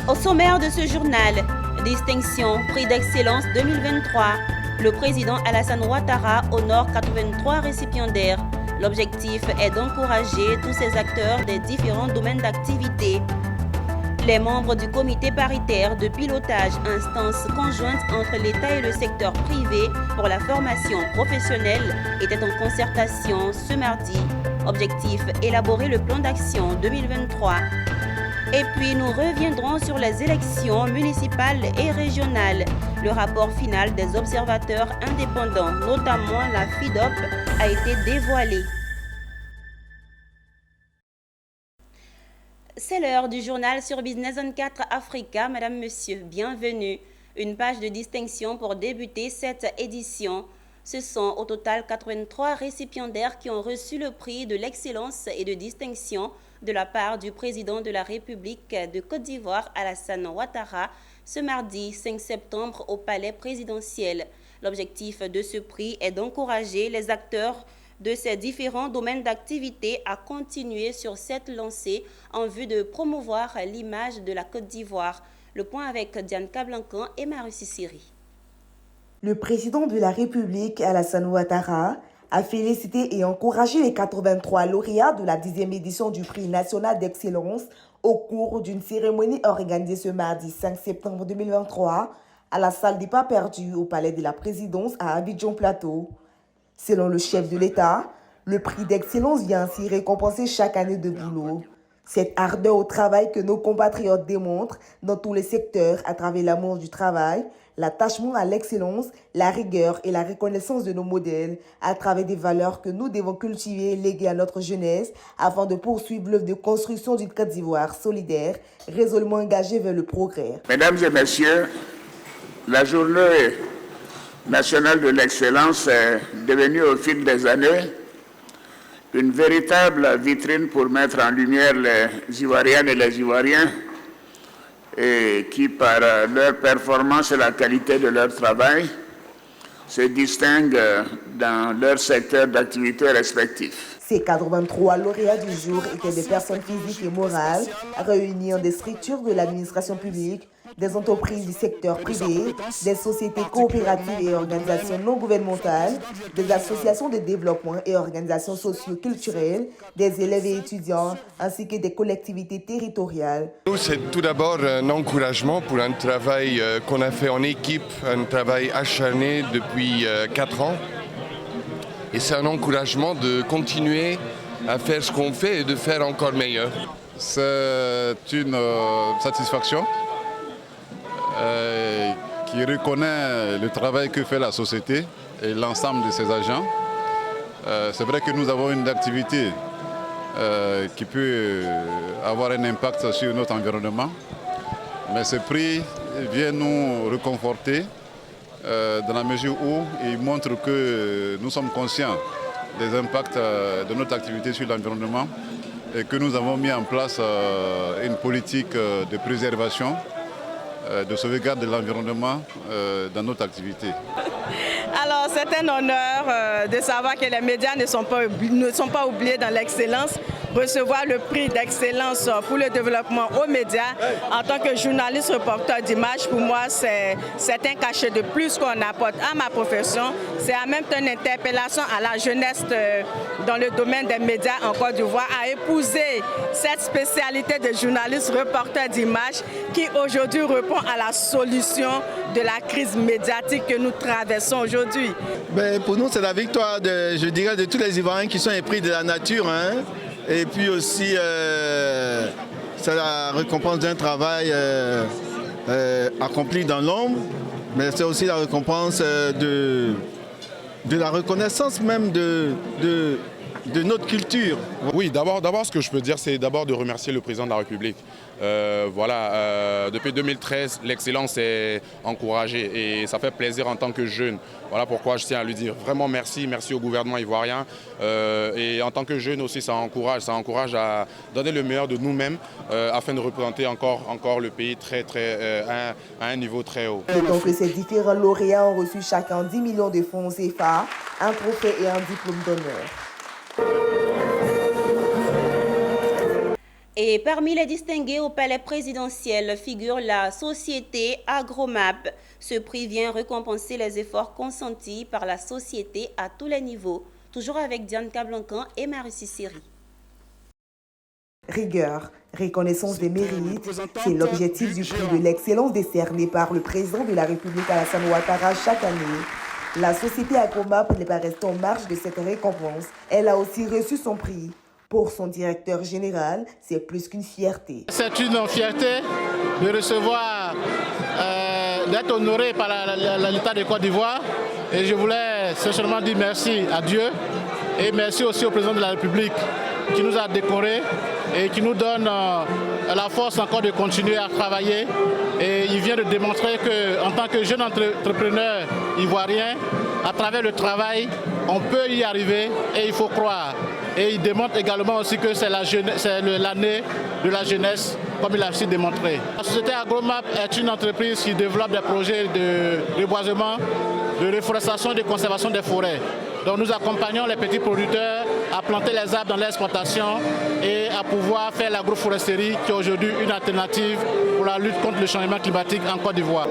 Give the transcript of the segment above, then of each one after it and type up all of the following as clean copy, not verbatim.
Au sommaire de ce journal, distinction Prix d'excellence 2023. Le président Alassane Ouattara honore 83 récipiendaires. L'objectif est d'encourager tous ces acteurs des différents domaines d'activité. Les membres du comité paritaire de pilotage, instance conjointe entre l'État et le secteur privé pour la formation professionnelle, étaient en concertation ce mardi. Objectif, élaborer le plan d'action 2023. Et puis nous reviendrons sur les élections municipales et régionales. Le rapport final des observateurs indépendants, notamment la FIDOP, a été dévoilé. C'est l'heure du journal sur Business 24 Africa. Madame, Monsieur, bienvenue. Une page de distinction pour débuter cette édition. Ce sont au total 83 récipiendaires qui ont reçu le prix de l'excellence et de distinction de la part du président de la République de Côte d'Ivoire, Alassane Ouattara, ce mardi 5 septembre au Palais présidentiel. L'objectif de ce prix est d'encourager les acteurs de ces différents domaines d'activité à continuer sur cette lancée en vue de promouvoir l'image de la Côte d'Ivoire. Le point avec Diane Cablancan et Marie Siri. Le président de la République, Alassane Ouattara, a félicité et encouragé les 83 lauréats de la 10e édition du Prix national d'excellence au cours d'une cérémonie organisée ce mardi 5 septembre 2023 à la salle des pas perdus au Palais de la Présidence à Abidjan Plateau. Selon le chef de l'État, le prix d'excellence vient ainsi récompenser chaque année de boulot. Cette ardeur au travail que nos compatriotes démontrent dans tous les secteurs à travers l'amour du travail, l'attachement à l'excellence, la rigueur et la reconnaissance de nos modèles à travers des valeurs que nous devons cultiver et léguer à notre jeunesse afin de poursuivre l'œuvre de construction d'une Côte d'Ivoire solidaire, résolument engagée vers le progrès. Mesdames et messieurs, la journée nationale de l'excellence est devenue au fil des années une véritable vitrine pour mettre en lumière les Ivoiriennes et les Ivoiriens et qui, par leur performance et la qualité de leur travail, se distinguent dans leur secteur d'activité respectif. Ces 83 lauréats du jour étaient des personnes physiques et morales réunies en des structures de l'administration publique, des entreprises du secteur privé, des sociétés coopératives et organisations non gouvernementales, des associations de développement et organisations socio-culturelles, des élèves et étudiants, ainsi que des collectivités territoriales. C'est tout d'abord un encouragement pour un travail qu'on a fait en équipe, un travail acharné depuis 4 ans. Et c'est un encouragement de continuer à faire ce qu'on fait et de faire encore meilleur. C'est une satisfaction qui reconnaît le travail que fait la société et l'ensemble de ses agents. C'est vrai que nous avons une activité qui peut avoir un impact sur notre environnement, mais ce prix vient nous réconforter dans la mesure où il montre que nous sommes conscients des impacts de notre activité sur l'environnement et que nous avons mis en place une politique de préservation, de sauvegarde de l'environnement dans notre activité. Alors c'est un honneur de savoir que les médias ne sont pas oubliés dans l'excellence. Recevoir le prix d'excellence pour le développement aux médias en tant que journaliste reporter d'images, pour moi c'est un cachet de plus qu'on apporte à ma profession. C'est en même temps une interpellation à la jeunesse dans le domaine des médias en Côte d'Ivoire à épouser cette spécialité de journaliste reporter d'images qui aujourd'hui répond à la solution de la crise médiatique que nous traversons aujourd'hui. Pour nous, c'est la victoire de tous les Ivoiriens qui sont épris de la nature. Et puis aussi, c'est la récompense d'un travail accompli dans l'ombre, mais c'est aussi la récompense de la reconnaissance même de notre culture. Oui, d'abord, ce que je peux dire, c'est d'abord de remercier le président de la République. Depuis 2013, l'excellence est encouragée et ça fait plaisir en tant que jeune. Voilà pourquoi je tiens à lui dire vraiment merci au gouvernement ivoirien. Et en tant que jeune aussi, ça encourage à donner le meilleur de nous-mêmes afin de représenter encore le pays à un niveau très haut. Donc ces différents lauréats ont reçu chacun 10 millions de francs CFA, un trophée et un diplôme d'honneur. Et parmi les distingués au palais présidentiel figure la société Agromap. Ce prix vient récompenser les efforts consentis par la société à tous les niveaux. Toujours avec Diane Cablancan et Marie Siri. Rigueur, reconnaissance des mérites, c'est l'objectif du prix de l'excellence décerné par le président de la République Alassane Ouattara chaque année. La société Agromap n'est pas restée en marge de cette récompense. Elle a aussi reçu son prix. Pour son directeur général, c'est plus qu'une fierté. C'est une fierté de recevoir, d'être honoré par l'État de Côte d'Ivoire. Et je voulais sincèrement dire merci à Dieu et merci aussi au président de la République qui nous a décorés et qui nous donne la force encore de continuer à travailler. Et il vient de démontrer qu'en tant que jeune entrepreneur ivoirien, à travers le travail, on peut y arriver et il faut croire. Et il démontre également aussi que c'est l'année de la jeunesse, comme il a aussi démontré. La société Agromap est une entreprise qui développe des projets de reboisement, de reforestation et de conservation des forêts. Donc nous accompagnons les petits producteurs à planter les arbres dans l'exploitation et à pouvoir faire l'agroforesterie qui est aujourd'hui une alternative pour la lutte contre le changement climatique en Côte d'Ivoire.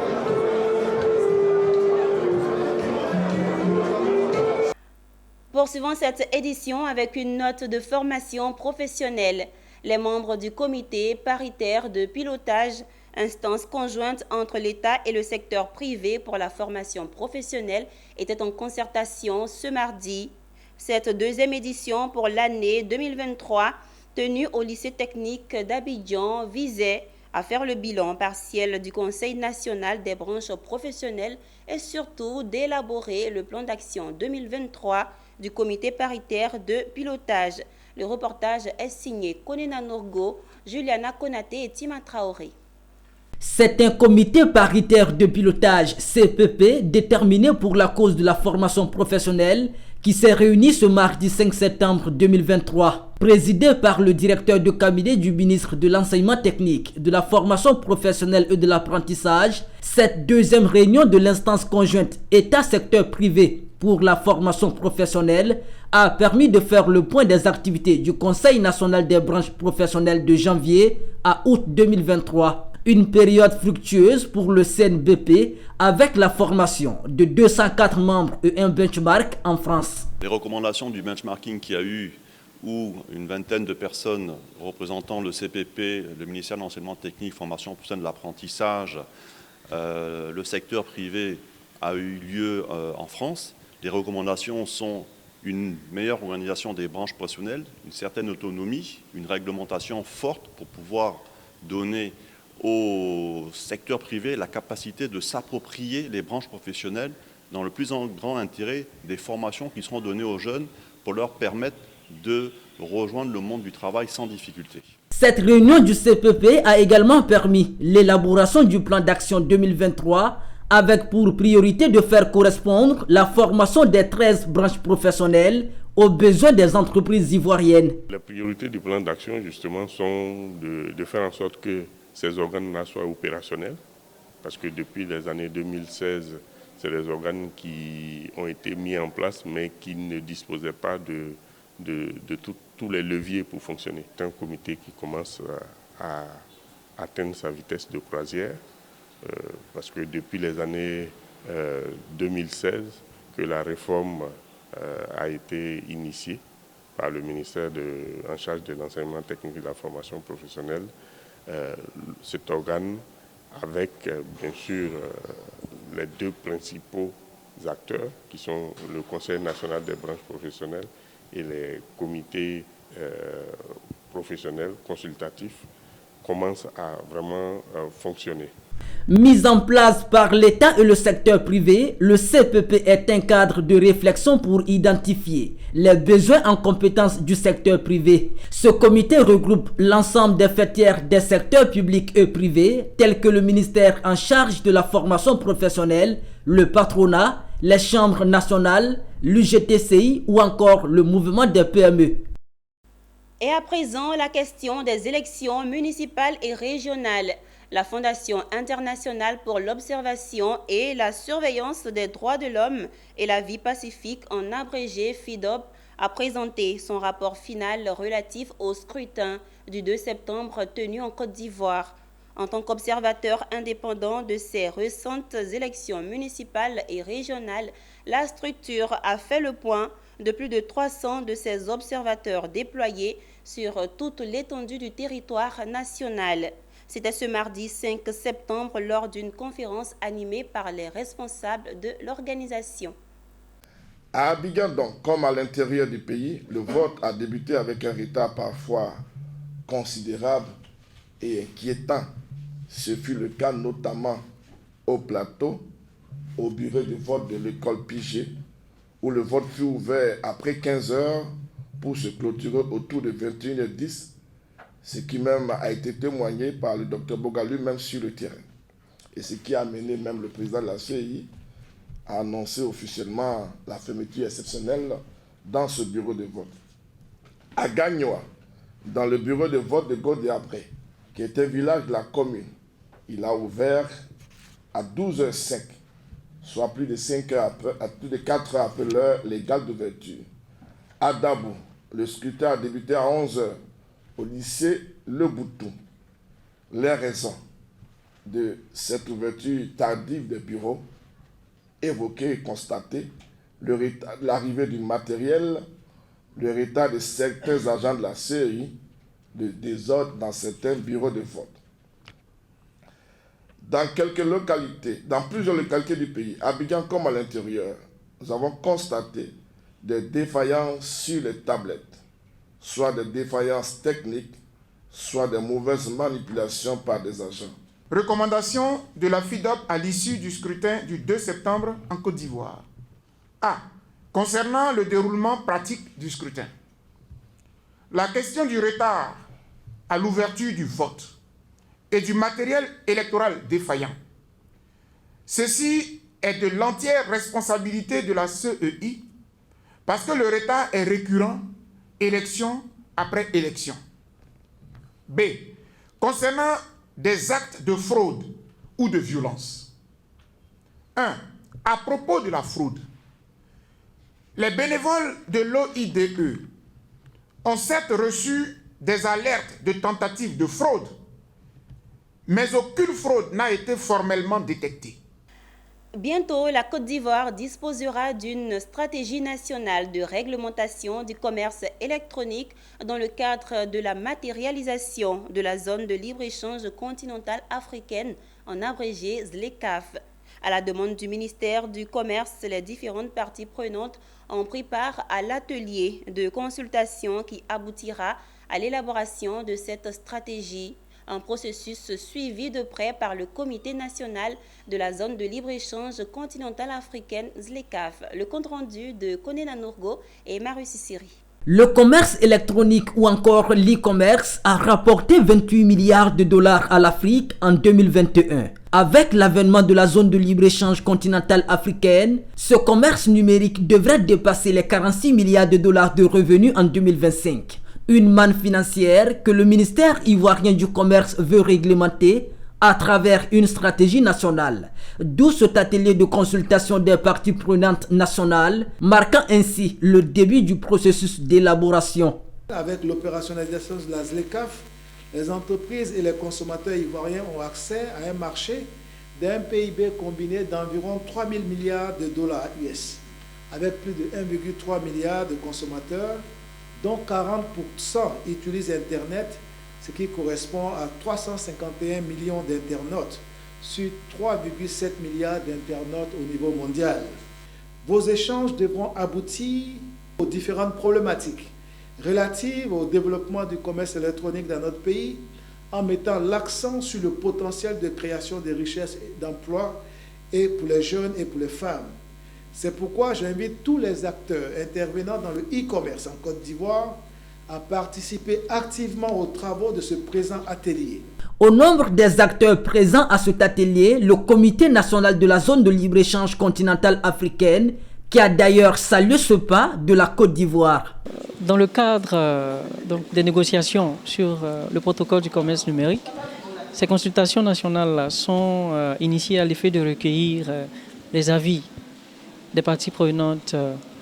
Poursuivons cette édition avec une note de formation professionnelle. Les membres du comité paritaire de pilotage, instance conjointe entre l'État et le secteur privé pour la formation professionnelle, étaient en concertation ce mardi. Cette deuxième édition pour l'année 2023, tenue au lycée technique d'Abidjan, visait à faire le bilan partiel du Conseil national des branches professionnelles et surtout d'élaborer le plan d'action 2023 du comité paritaire de pilotage. Le reportage est signé Konena Norgo, Juliana Konaté et Tima Traoré. C'est un comité paritaire de pilotage CPP déterminé pour la cause de la formation professionnelle qui s'est réuni ce mardi 5 septembre 2023. Présidé par le directeur de cabinet du ministre de l'Enseignement technique, de la formation professionnelle et de l'apprentissage, cette deuxième réunion de l'instance conjointe État-secteur privé pour la formation professionnelle a permis de faire le point des activités du Conseil national des branches professionnelles de janvier à août 2023. Une période fructueuse pour le CNBP avec la formation de 204 membres et un benchmark en France. Les recommandations du benchmarking qu'il y a eu, où une vingtaine de personnes représentant le CPP, le ministère de l'Enseignement technique, formation professionnelle de l'apprentissage, le secteur privé a eu lieu en France. Les recommandations sont une meilleure organisation des branches professionnelles, une certaine autonomie, une réglementation forte pour pouvoir donner au secteur privé la capacité de s'approprier les branches professionnelles dans le plus grand intérêt des formations qui seront données aux jeunes pour leur permettre de rejoindre le monde du travail sans difficulté. Cette réunion du CPP a également permis l'élaboration du plan d'action 2023 avec pour priorité de faire correspondre la formation des 13 branches professionnelles aux besoins des entreprises ivoiriennes. Les priorités du plan d'action justement sont de faire en sorte que ces organes-là soient opérationnels, parce que depuis les années 2016, c'est des organes qui ont été mis en place, mais qui ne disposaient pas de tous les leviers pour fonctionner. C'est un comité qui commence à atteindre sa vitesse de croisière, parce que depuis les années 2016, que la réforme a été initiée par le ministère en charge de l'enseignement technique et de la formation professionnelle. Cet organe, avec bien sûr les deux principaux acteurs qui sont le Conseil national des branches professionnelles et les comités professionnels consultatifs, commence à vraiment fonctionner. Mis en place par l'État et le secteur privé, le CPP est un cadre de réflexion pour identifier les besoins en compétences du secteur privé. Ce comité regroupe l'ensemble des fêtières des secteurs publics et privés, tels que le ministère en charge de la formation professionnelle, le patronat, les chambres nationales, l'UGTCI ou encore le mouvement des PME. Et à présent, la question des élections municipales et régionales. La Fondation internationale pour l'observation et la surveillance des droits de l'homme et la vie pacifique, en abrégé FIDOP, a présenté son rapport final relatif au scrutin du 2 septembre tenu en Côte d'Ivoire. En tant qu'observateur indépendant de ces récentes élections municipales et régionales, la structure a fait le point de plus de 300 de ses observateurs déployés sur toute l'étendue du territoire national. C'était ce mardi 5 septembre lors d'une conférence animée par les responsables de l'organisation. À Abidjan, donc, comme à l'intérieur du pays, le vote a débuté avec un retard parfois considérable et inquiétant. Ce fut le cas notamment au plateau, au bureau de vote de l'école Pigé, où le vote fut ouvert après 15 heures pour se clôturer autour de 21h10, ce qui même a été témoigné par le Dr Boga lui-même sur le terrain. Et ce qui a amené même le président de la CEI à annoncer officiellement la fermeture exceptionnelle dans ce bureau de vote. À Gagnoa, dans le bureau de vote de Godé-Après, qui est un village de la commune, il a ouvert à 12h05, soit plus de 5 heures après, à plus de 4 heures après l'heure légale d'ouverture. À Dabou, le scrutin a débuté à 11h au lycée Le Boutou. Les raisons de cette ouverture tardive des bureaux, évoquées et constatées, l'arrivée du matériel, le retard de certains agents de la CEI, le désordre dans certains bureaux de vote. Dans plusieurs localités du pays, à Abidjan comme à l'intérieur, nous avons constaté des défaillances sur les tablettes, soit des défaillances techniques, soit des mauvaises manipulations par des agents. Recommandation de la FIDOP à l'issue du scrutin du 2 septembre en Côte d'Ivoire. A. Concernant le déroulement pratique du scrutin. La question du retard à l'ouverture du vote et du matériel électoral défaillant. Ceci est de l'entière responsabilité de la CEI parce que le retard est récurrent, élection après élection. B. Concernant des actes de fraude ou de violence. 1. À propos de la fraude, les bénévoles de l'OIDE ont certes reçu des alertes de tentatives de fraude, mais aucune fraude n'a été formellement détectée. Bientôt, la Côte d'Ivoire disposera d'une stratégie nationale de réglementation du commerce électronique dans le cadre de la matérialisation de la zone de libre-échange continentale africaine, en abrégé ZLECAf. À la demande du ministère du Commerce, les différentes parties prenantes ont pris part à l'atelier de consultation qui aboutira à l'élaboration de cette stratégie. Un processus suivi de près par le Comité national de la zone de libre-échange continentale africaine ZLECAf. Le compte-rendu de Konena Nourgo et Marussi Siri. Le commerce électronique ou encore l'e-commerce a rapporté 28 milliards de dollars à l'Afrique en 2021. Avec l'avènement de la zone de libre-échange continentale africaine, ce commerce numérique devrait dépasser les 46 milliards de dollars de revenus en 2025. Une manne financière que le ministère ivoirien du commerce veut réglementer à travers une stratégie nationale. D'où cet atelier de consultation des parties prenantes nationales, marquant ainsi le début du processus d'élaboration. Avec l'opérationnalisation de la ZLECAf, les entreprises et les consommateurs ivoiriens ont accès à un marché d'un PIB combiné d'environ 3 000 milliards de dollars US, avec plus de 1,3 milliard de consommateurs, dont 40% utilisent Internet, ce qui correspond à 351 millions d'internautes sur 3,7 milliards d'internautes au niveau mondial. Vos échanges devront aboutir aux différentes problématiques relatives au développement du commerce électronique dans notre pays, en mettant l'accent sur le potentiel de création de richesses et d'emplois et pour les jeunes et pour les femmes. C'est pourquoi j'invite tous les acteurs intervenant dans le e-commerce en Côte d'Ivoire à participer activement aux travaux de ce présent atelier. Au nombre des acteurs présents à cet atelier, le Comité national de la zone de libre-échange continentale africaine, qui a d'ailleurs salué ce pas de la Côte d'Ivoire. Dans le cadre des négociations sur le protocole du commerce numérique, ces consultations nationales sont initiées à l'effet de recueillir les avis des parties prenantes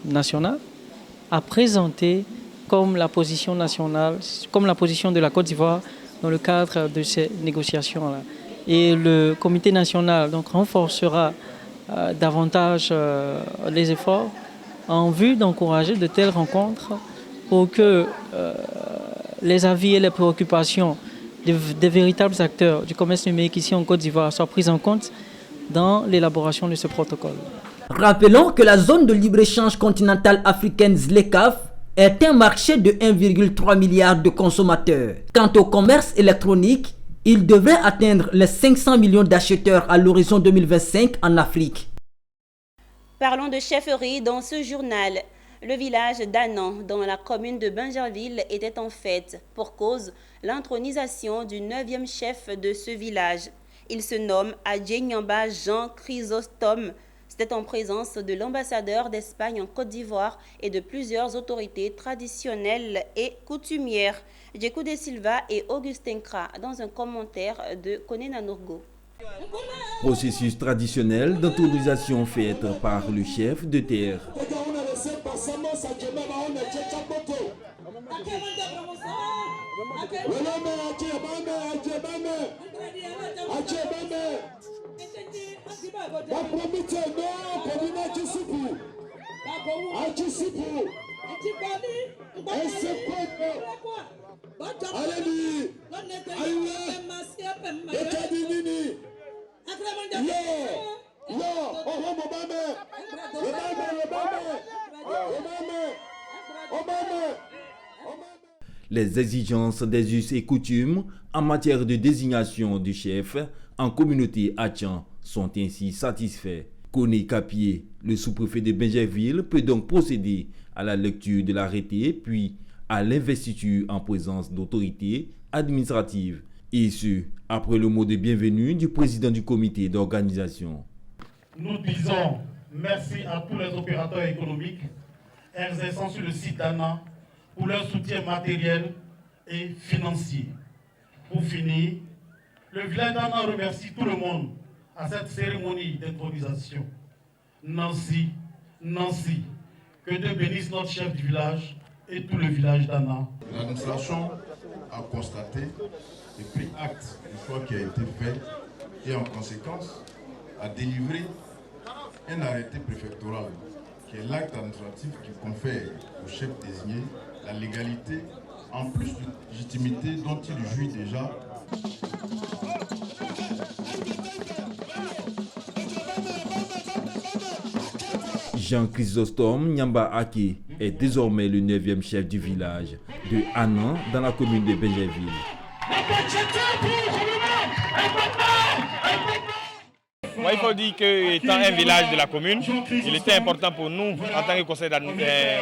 nationales a présenté comme la position nationale, comme la position de la Côte d'Ivoire dans le cadre de ces négociations-là. Et le comité national donc, renforcera davantage les efforts en vue d'encourager de telles rencontres pour que les avis et les préoccupations des véritables acteurs du commerce numérique ici en Côte d'Ivoire soient pris en compte dans l'élaboration de ce protocole. Rappelons que la zone de libre-échange continentale africaine ZLECAf est un marché de 1,3 milliard de consommateurs. Quant au commerce électronique, il devrait atteindre les 500 millions d'acheteurs à l'horizon 2025 en Afrique. Parlons de chefferie dans ce journal. Le village d'Anan, dans la commune de Bingerville, était en fête pour cause l'intronisation du 9e chef de ce village. Il se nomme Adjenyamba Jean Chrysostome. C'était en présence de l'ambassadeur d'Espagne en Côte d'Ivoire et de plusieurs autorités traditionnelles et coutumières. Djekou de Silva et Augustin Kra dans un commentaire de Konena Nourgo. Processus traditionnel d'autorisation fait par le chef de terre. Les exigences des us et coutumes en matière de désignation du chef en communauté Achan sont ainsi satisfaits. Koné Kapié, le sous-préfet de Bingerville, peut donc procéder à la lecture de l'arrêté puis à l'investiture en présence d'autorités administratives. Et ce, après le mot de bienvenue du président du comité d'organisation. Nous disons merci à tous les opérateurs économiques exerçant sur le site d'Anan pour leur soutien matériel et financier. Pour finir, le village d'Anan remercie tout le monde à cette cérémonie d'intronisation. Nancy, que Dieu bénisse notre chef du village et tout le village d'Anan. L'administration a constaté et pris acte du choix qui a été fait et en conséquence a délivré un arrêté préfectoral qui est l'acte administratif qui confère au chef désigné la légalité en plus de légitimité dont il jouit déjà. Jean Chrysostome Nyamba Ake est désormais le 9e chef du village de Anan dans la commune de Bingerville. Moi, il faut dire qu'étant un village de la commune, il était important pour nous, en tant que conseil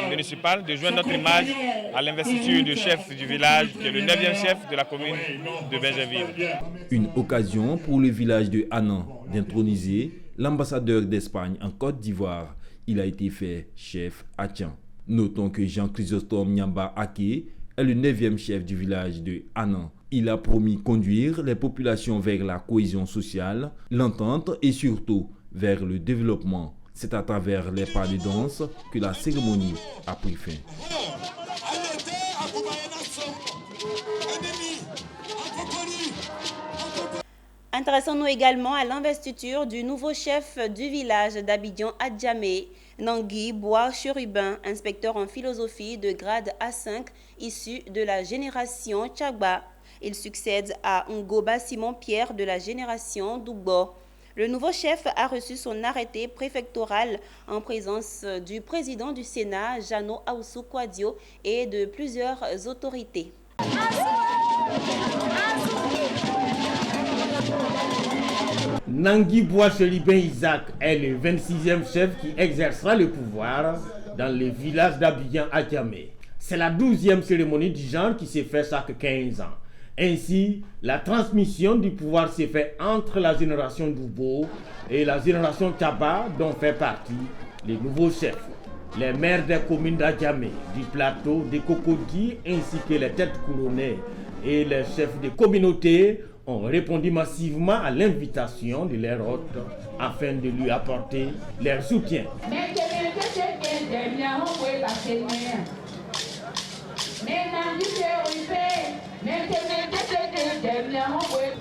municipal, de joindre notre image à l'investiture du chef du village, qui est le 9e chef de la commune de Bingerville. Une occasion pour le village de Anan d'introniser l'ambassadeur d'Espagne en Côte d'Ivoire. Il a été fait chef Achan. Notons que Jean Chrysostome Nyamba Ake est le 9e chef du village de Anan. Il a promis conduire les populations vers la cohésion sociale, l'entente et surtout vers le développement. C'est à travers les pas de danse que la cérémonie a pris fin. Intéressons-nous également à l'investiture du nouveau chef du village d'Abidjan Adjamé, Nangui Bois Chérubin, inspecteur en philosophie de grade A5, issu de la génération Tchagba. Il succède à Ngoba Simon-Pierre de la génération Dougbo. Le nouveau chef a reçu son arrêté préfectoral en présence du président du Sénat, Jano Aoussou Kouadio, et de plusieurs autorités. Nangui Bois Chérubin Isaac est le 26e chef qui exercera le pouvoir dans le village d'Abidjan Adjamé. C'est la 12e cérémonie du genre qui s'est faite chaque 15 ans. Ainsi, la transmission du pouvoir s'est faite entre la génération Doubo et la génération Tchaba, dont fait partie les nouveaux chefs. Les maires des communes d'Adjamé, du plateau, des Cocody, ainsi que les têtes couronnées et les chefs des communautés ont répondu massivement à l'invitation de leur hôte afin de lui apporter leur soutien.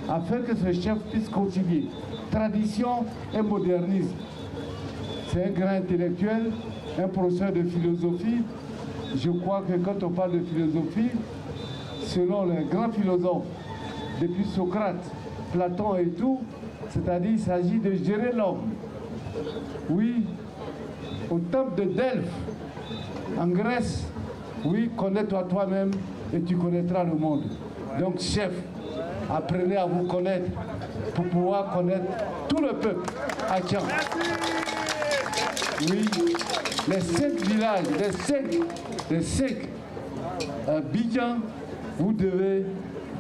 Afin que ce chef puisse continuer tradition et modernisme. C'est un grand intellectuel, un professeur de philosophie. Je crois que quand on parle de philosophie, selon les grands philosophes, depuis Socrate, Platon et tout, c'est-à-dire il s'agit de gérer l'homme. Oui, au temple de Delphes, en Grèce, oui, connais-toi toi-même et tu connaîtras le monde. Donc, chef, apprenez à vous connaître pour pouvoir connaître tout le peuple à Tian. Oui, les 5 villages, les 5 Bidjan, vous devez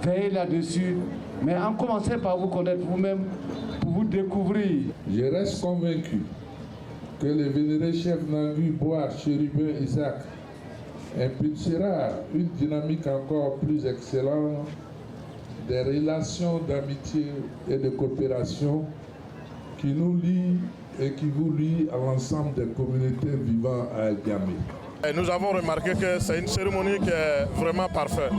veiller là-dessus, mais en commençant par vous connaître vous-même pour vous découvrir. Je reste convaincu que le vénéré chef Nangui Bois Chérubin Isaac impulsera une dynamique encore plus excellente des relations d'amitié et de coopération qui nous lient et qui vous lient à l'ensemble des communautés vivant à El Diamé. Nous avons remarqué que c'est une cérémonie qui est vraiment parfaite.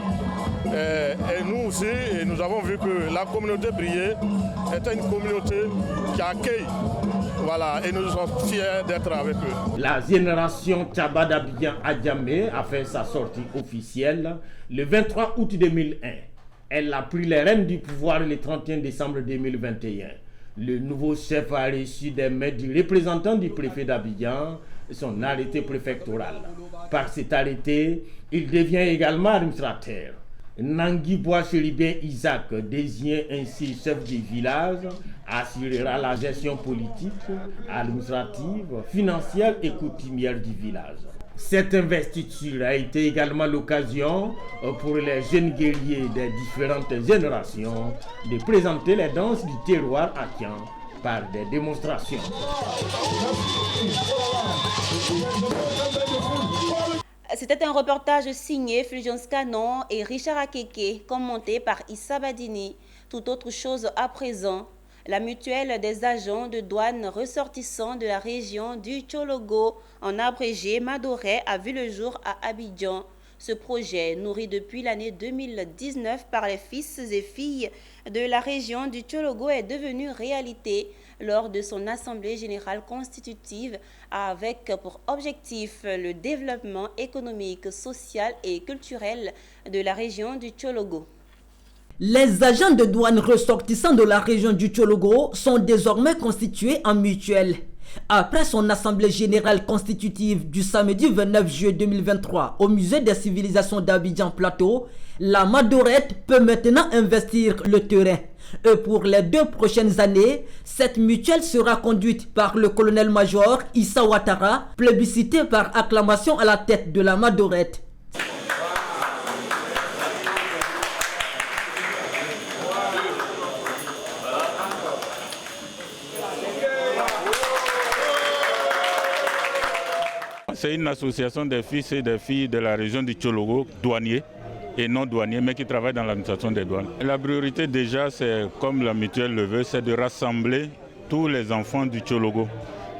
Et nous aussi, nous avons vu que la communauté Brié était une communauté qui accueille. Voilà, et nous sommes fiers d'être avec eux. La génération Tchaba d'Abidjan à Djamé a fait sa sortie officielle le 23 août 2001. Elle a pris les rênes du pouvoir le 31 décembre 2021. Le nouveau chef a reçu des mains du représentant du préfet d'Abidjan son arrêté préfectoral. Par cet arrêté, il devient également administrateur. Nangui Bois Chérubin Isaac, désigné ainsi chef du village, assurera la gestion politique, administrative, financière et coutumière du village. Cette investiture a été également l'occasion pour les jeunes guerriers des différentes générations de présenter les danses du terroir à Tian par des démonstrations. C'était un reportage signé Fulgence Canon et Richard Akeke, commenté par Issa Badini. Tout autre chose à présent. La mutuelle des agents de douane ressortissants de la région du Tchologo, en abrégé Madoré, a vu le jour à Abidjan. Ce projet, nourri depuis l'année 2019 par les fils et filles de la région du Tchologo, est devenu réalité lors de son assemblée générale constitutive avec pour objectif le développement économique, social et culturel de la région du Tchologo. Les agents de douane ressortissants de la région du Tchologo sont désormais constitués en mutuelle. Après son assemblée générale constitutive du samedi 29 juillet 2023 au musée des civilisations d'Abidjan Plateau, la Madorette peut maintenant investir le terrain. Et pour les 2 prochaines années, cette mutuelle sera conduite par le colonel-major Issa Ouattara, plébiscité par acclamation à la tête de la Madorette. C'est une association des fils et des filles de la région du Tchologo, douaniers et non douaniers, mais qui travaillent dans l'administration des douanes. La priorité déjà, c'est comme la mutuelle le veut, c'est de rassembler tous les enfants du Tchologo,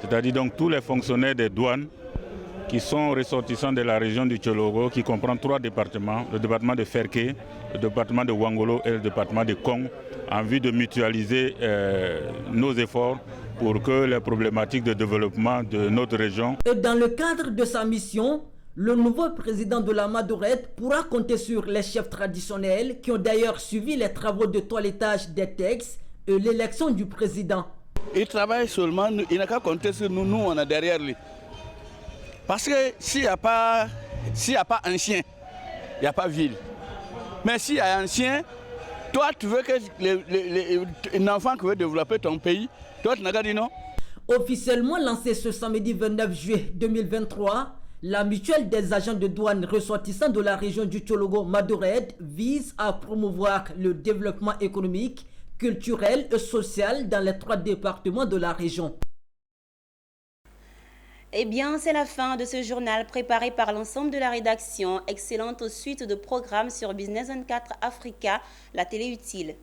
c'est-à-dire donc tous les fonctionnaires des douanes qui sont ressortissants de la région du Tchologo, qui comprend 3 départements, le département de Ferké, le département de Ouangolo et le département de Kong, en vue de mutualiser nos efforts pour que les problématiques de développement de notre région. Et dans le cadre de sa mission, le nouveau président de la Madorette pourra compter sur les chefs traditionnels qui ont d'ailleurs suivi les travaux de toilettage des textes et l'élection du président. Il travaille seulement, il n'a qu'à compter sur nous, on est derrière lui. Parce que s'il n'y a pas ancien, il n'y a pas ville. Mais s'il y a ancien, toi tu veux que un enfant qui veut développer ton pays, toi tu n'as qu'à dire non. Officiellement lancé ce samedi 29 juillet 2023, la mutuelle des agents de douane ressortissants de la région du Tchologo Madorette vise à promouvoir le développement économique, culturel et social dans les 3 départements de la région. Eh bien, c'est la fin de ce journal préparé par l'ensemble de la rédaction. Excellente suite de programmes sur Business 24 Africa, la télé utile.